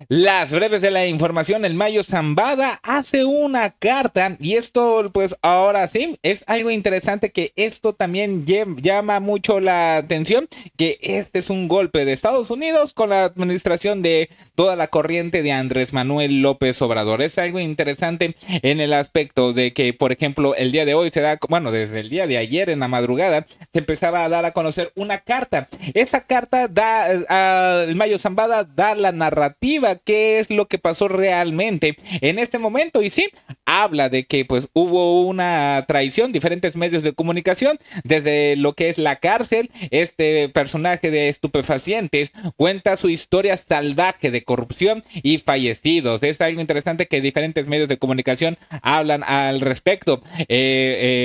Las breves de la información, el Mayo Zambada hace una carta y esto pues ahora sí, es algo interesante que esto también llama mucho la atención, que este es un golpe de Estados Unidos con la administración de toda la corriente de Andrés Manuel López Obrador. Es algo interesante en el aspecto de que, por ejemplo, el día de hoy se da, bueno, desde el día de ayer en la madrugada, se empezaba a dar a conocer una carta. Esa carta da, el Mayo Zambada da la narrativa, qué es lo que pasó realmente en este momento. Y sí, habla de que pues hubo una traición, diferentes medios de comunicación, desde lo que es la cárcel. Este personaje de estupefacientes cuenta su historia salvaje de corrupción y fallecidos. Es algo interesante que diferentes medios de comunicación hablan al respecto.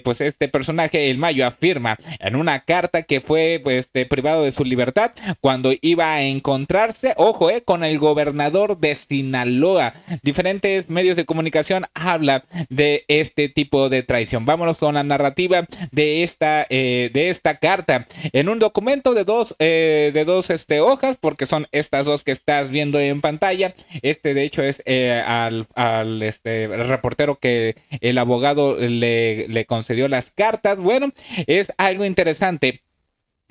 Pues este personaje, el Mayo, afirma en una carta que fue pues privado de su libertad cuando iba a encontrarse, ojo, con el gobernador de Sinaloa. Diferentes medios de comunicación hablan de este tipo de traición. Vámonos con la narrativa de esta carta. En un documento de dos hojas, porque son estas dos que estás viendo en pantalla. De hecho es al reportero que el abogado le concedió las cartas. Bueno, es algo interesante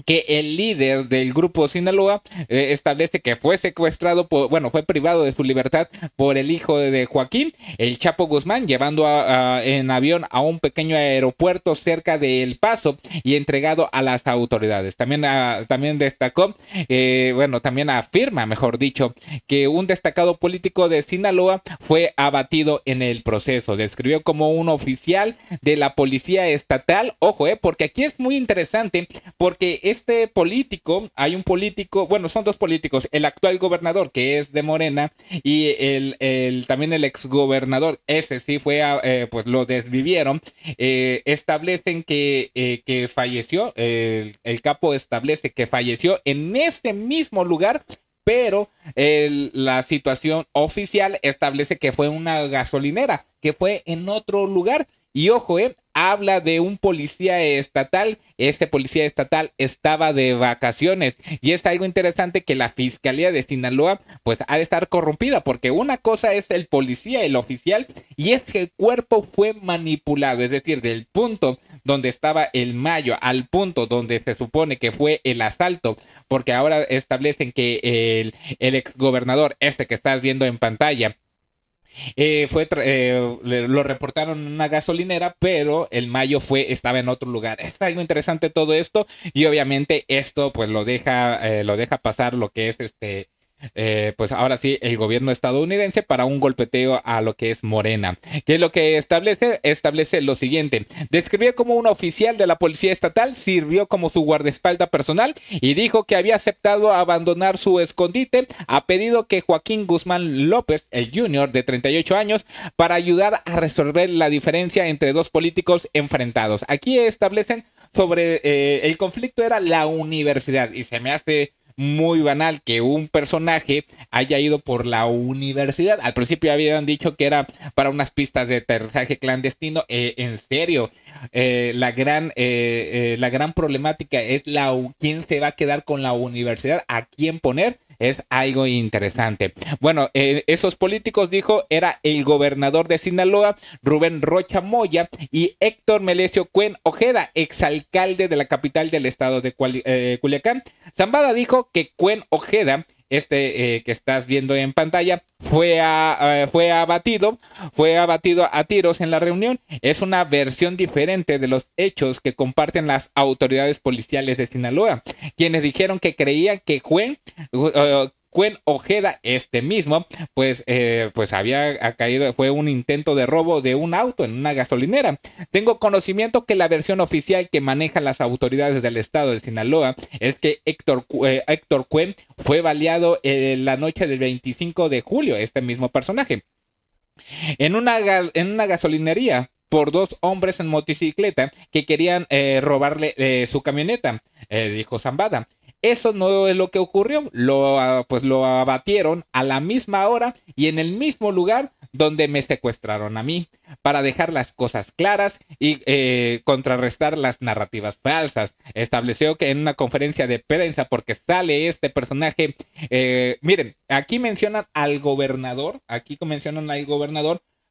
que el líder del grupo Sinaloa establece que fue secuestrado, bueno, fue privado de su libertad por el hijo de Joaquín, el Chapo Guzmán, llevando en avión a un pequeño aeropuerto cerca de El Paso y entregado a las autoridades. También destacó, bueno, también afirma, mejor dicho, que un destacado político de Sinaloa fue abatido en el proceso. Describió como un oficial de la policía estatal, ojo, porque aquí es muy interesante, porque este político, hay un político, bueno, son dos políticos, el actual gobernador que es de Morena y también el exgobernador, ese sí fue, pues lo desvivieron, establecen que falleció, el capo establece que falleció en ese mismo lugar, pero la situación oficial establece que fue una gasolinera, que fue en otro lugar. Y ojo, habla de un policía estatal. Ese policía estatal estaba de vacaciones. Y es algo interesante que la Fiscalía de Sinaloa pues ha de estar corrompida, porque una cosa es el policía, el oficial, y es que el cuerpo fue manipulado, es decir, del punto donde estaba el Mayo al punto donde se supone que fue el asalto, porque ahora establecen que el exgobernador, que estás viendo en pantalla, lo reportaron en una gasolinera, pero el Mayo estaba en otro lugar. Es algo interesante todo esto, y obviamente esto pues lo deja pasar lo que es pues ahora sí, el gobierno estadounidense para un golpeteo a lo que es Morena. ¿Qué es lo que establece? Establece lo siguiente: describió como un oficial de la policía estatal, sirvió como su guardaespaldas personal y dijo que había aceptado abandonar su escondite a pedido que Joaquín Guzmán López, el Junior de 38 años, para ayudar a resolver la diferencia entre dos políticos enfrentados. Aquí establecen sobre el conflicto era la universidad, y se me hace muy banal que un personaje haya ido por la universidad. Al principio habían dicho que era para unas pistas de aterrizaje clandestino. En serio, la gran problemática es quién se va a quedar con la universidad, a quién poner. Es algo interesante. Bueno, esos políticos, dijo, era el gobernador de Sinaloa, Rubén Rocha Moya, y Héctor Melesio Cuen Ojeda, exalcalde de la capital del estado de Culiacán. Zambada dijo que Cuen Ojeda, que estás viendo en pantalla, fue abatido a tiros en la reunión. Es una versión diferente de los hechos que comparten las autoridades policiales de Sinaloa, quienes dijeron que creían que Cuen Ojeda, mismo, pues había caído, fue un intento de robo de un auto en una gasolinera. Tengo conocimiento que la versión oficial que manejan las autoridades del estado de Sinaloa es que Héctor Cuen fue baleado la noche del 25 de julio, este mismo personaje, en una gasolinería por dos hombres en motocicleta que querían robarle su camioneta, dijo Zambada. Eso no es lo que ocurrió. Pues lo abatieron a la misma hora y en el mismo lugar donde me secuestraron a mí, para dejar las cosas claras y contrarrestar las narrativas falsas. Estableció que en una conferencia de prensa, porque sale este personaje, miren, aquí mencionan al gobernador,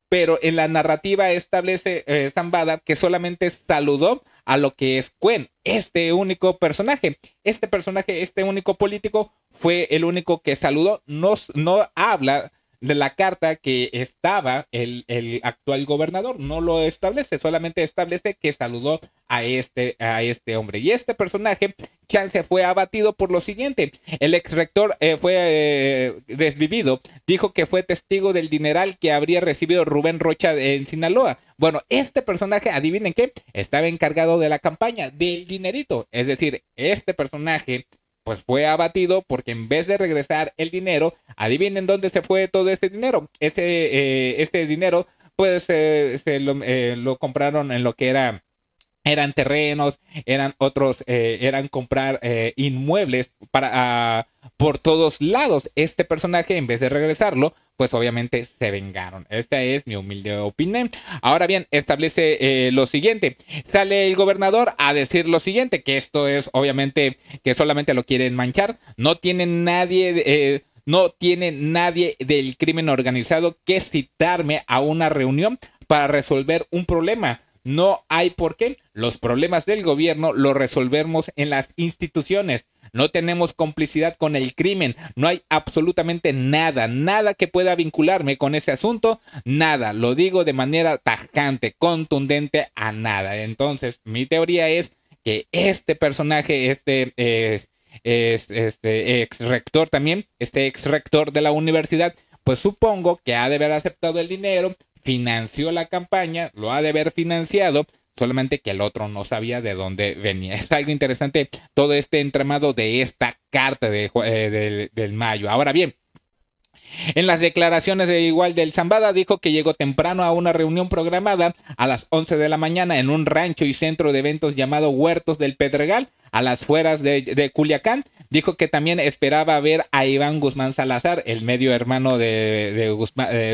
pero en la narrativa establece Zambada que solamente saludó a lo que es Cuen, este único personaje. Este único político fue el único que saludó. No habla de la carta que estaba el actual gobernador, no lo establece, solamente establece que saludó a este hombre. Y este personaje se fue abatido por lo siguiente: el ex rector fue desvivido, dijo que fue testigo del dineral que habría recibido Rubén Rocha en Sinaloa. Bueno, este personaje, adivinen qué, estaba encargado de la campaña del dinerito, es decir, este personaje pues fue abatido porque en vez de regresar el dinero, adivinen dónde se fue todo ese dinero. Este dinero pues lo compraron en lo que eran terrenos, eran comprar inmuebles por todos lados. Este personaje, en vez de regresarlo, pues obviamente se vengaron. Esta es mi humilde opinión. Ahora bien, establece lo siguiente. Sale el gobernador a decir lo siguiente, que esto es obviamente que solamente lo quieren manchar. No tiene nadie del crimen organizado que citarme a una reunión para resolver un problema. No hay por qué. Los problemas del gobierno los resolvemos en las instituciones. No tenemos complicidad con el crimen. No hay absolutamente nada que pueda vincularme con ese asunto. Nada. Lo digo de manera tajante, contundente, a nada. Entonces, mi teoría es que este personaje, este ex rector también, este ex rector de la universidad, pues supongo que ha de haber aceptado el dinero, financió la campaña, lo ha de haber financiado, solamente que el otro no sabía de dónde venía. Es algo interesante todo este entramado de esta carta del Mayo. Ahora bien, en las declaraciones del Zambada dijo que llegó temprano a una reunión programada a las 11 de la mañana en un rancho y centro de eventos llamado Huertos del Pedregal, a las afueras de Culiacán. Dijo que también esperaba ver a Iván Guzmán Salazar, el medio hermano de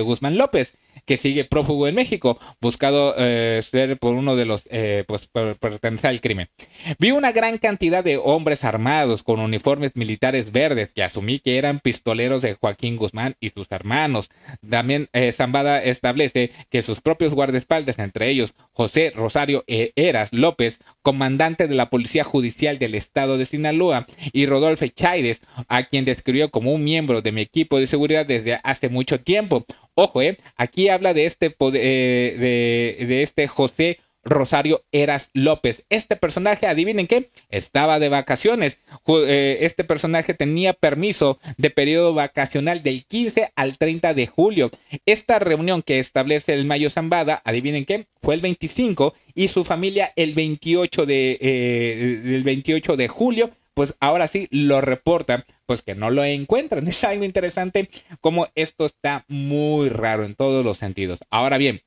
Guzmán López, que sigue prófugo en México, buscado ser por uno de los, por pertenecer al crimen. Vi una gran cantidad de hombres armados con uniformes militares verdes, que asumí que eran pistoleros de Joaquín Guzmán y sus hermanos. También Zambada establece que sus propios guardaespaldas, entre ellos José Rosario Heras López, comandante de la Policía Judicial del Estado de Sinaloa, y Rodolfo Chaides, a quien describió como un miembro de mi equipo de seguridad desde hace mucho tiempo. Ojo, aquí habla de este José Rosario Heras López. Este personaje, adivinen qué, estaba de vacaciones. Este personaje tenía permiso de periodo vacacional del 15 al 30 de julio. Esta reunión que establece el Mayo Zambada, adivinen qué, fue el 25 y su familia el 28 de julio. Pues ahora sí lo reportan, pues que no lo encuentran. Es algo interesante como esto está muy raro en todos los sentidos. Ahora bien,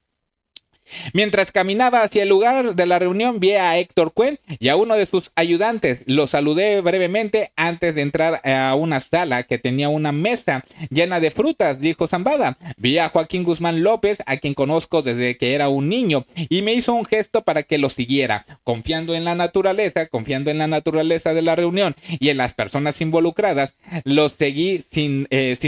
mientras caminaba hacia el lugar de la reunión, vi a Héctor Cuen y a uno de sus ayudantes. Los saludé brevemente antes de entrar a una sala que tenía una mesa llena de frutas, dijo Zambada. Vi a Joaquín Guzmán López, a quien conozco desde que era un niño, y me hizo un gesto para que lo siguiera. Confiando en la naturaleza de la reunión y en las personas involucradas, los seguí sin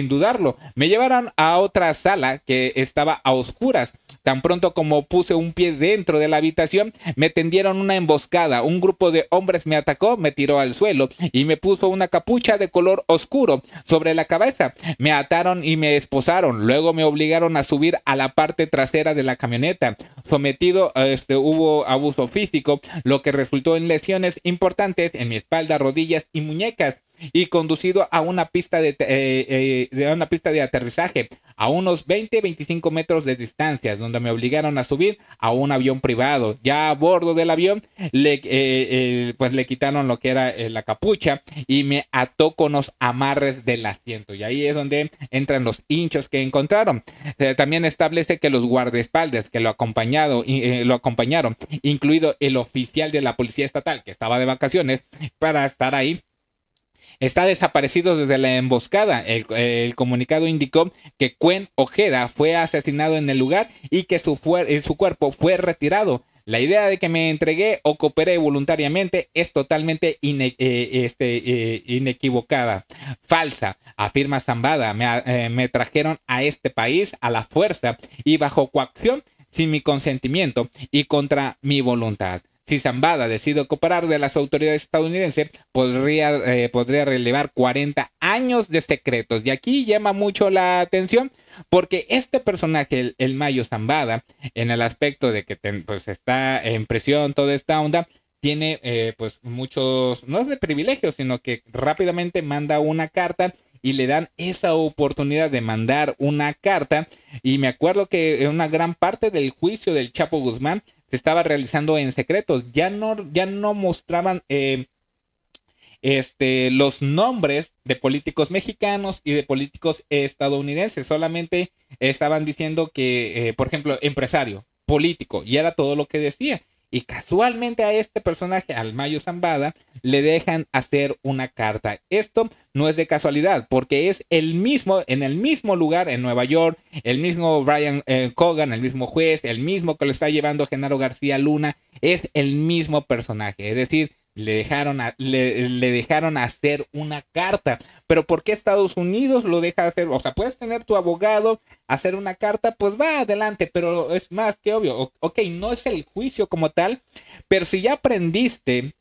dudarlo. Me llevaron a otra sala que estaba a oscuras. Tan pronto como puse un pie dentro de la habitación, me tendieron una emboscada. Un grupo de hombres me atacó, me tiró al suelo y me puso una capucha de color oscuro sobre la cabeza. Me ataron y me esposaron. Luego me obligaron a subir a la parte trasera de la camioneta. Sometido, hubo abuso físico, lo que resultó en lesiones importantes en mi espalda, rodillas y muñecas, y conducido a una pista de aterrizaje a unos 20-25 metros de distancia, donde me obligaron a subir a un avión privado. Ya a bordo del avión pues le quitaron lo que era la capucha y me ató con los amarres del asiento, y ahí es donde entran los hinchos que encontraron. También establece que los guardaespaldas que lo acompañaron, incluido el oficial de la policía estatal que estaba de vacaciones para estar ahí, está desaparecido desde la emboscada. El comunicado indicó que Cuen Ojeda fue asesinado en el lugar y que su cuerpo fue retirado. La idea de que me entregué o cooperé voluntariamente es totalmente inequivocada. Falsa, afirma Zambada. Me trajeron a este país a la fuerza y bajo coacción, sin mi consentimiento y contra mi voluntad. Si Zambada decide cooperar de las autoridades estadounidenses, podría relevar 40 años de secretos. Y aquí llama mucho la atención porque este personaje, el Mayo Zambada, en el aspecto de que pues está en prisión, toda esta onda, tiene pues muchos, no es de privilegios, sino que rápidamente manda una carta y le dan esa oportunidad de mandar una carta. Y me acuerdo que en una gran parte del juicio del Chapo Guzmán se estaba realizando en secreto. Ya no mostraban los nombres de políticos mexicanos y de políticos estadounidenses. Solamente estaban diciendo que, por ejemplo, empresario, político, y era todo lo que decía. Y casualmente a este personaje, al Mayo Zambada, le dejan hacer una carta. Esto no es de casualidad, porque es el mismo, en el mismo lugar, en Nueva York, el mismo Brian Cogan, el mismo juez, el mismo que lo está llevando Genaro García Luna, es el mismo personaje. Es decir, le dejaron hacer una carta. Pero ¿por qué Estados Unidos lo deja hacer? O sea, puedes tener tu abogado, hacer una carta, pues va adelante, pero es más que obvio. Ok, no es el juicio como tal, pero si ya aprendiste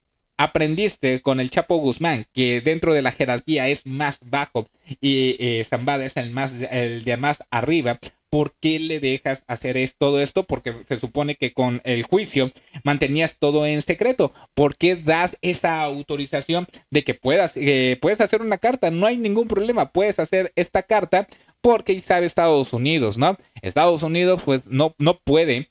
con el Chapo Guzmán, que dentro de la jerarquía es más bajo y Zambada es el de más arriba, ¿por qué le dejas hacer todo esto? Porque se supone que con el juicio mantenías todo en secreto. ¿Por qué das esa autorización de que puedes hacer una carta? No hay ningún problema, puedes hacer esta carta porque sabe Estados Unidos, ¿no? Estados Unidos pues no puede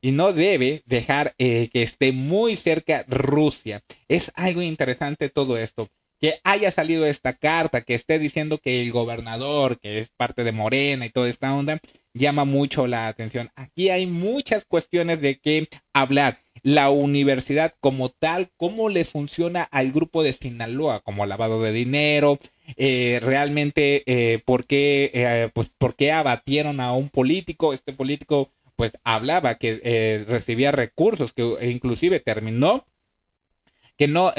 y no debe dejar que esté muy cerca Rusia. Es algo interesante todo esto. Que haya salido esta carta, que esté diciendo que el gobernador, que es parte de Morena y toda esta onda, llama mucho la atención. Aquí hay muchas cuestiones de qué hablar. La universidad como tal, cómo le funciona al grupo de Sinaloa, como lavado de dinero, realmente por qué abatieron a un político. Este político pues hablaba que recibía recursos, que inclusive terminó que no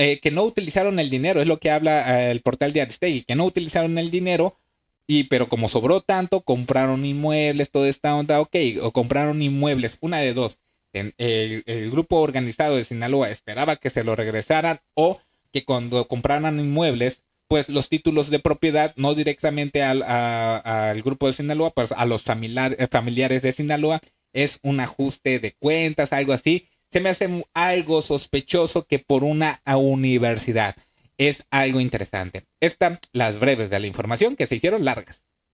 utilizaron el dinero, es lo que habla el portal de Aristegui, que no utilizaron el dinero, pero como sobró tanto, compraron inmuebles, toda esta onda, ok, o compraron inmuebles, una de dos. El grupo organizado de Sinaloa esperaba que se lo regresaran o que cuando compraran inmuebles, pues los títulos de propiedad, no directamente al grupo de Sinaloa, pues a los familiares de Sinaloa, es un ajuste de cuentas, algo así. Se me hace algo sospechoso que por una universidad. Es algo interesante. Estas las breves de la información que se hicieron largas.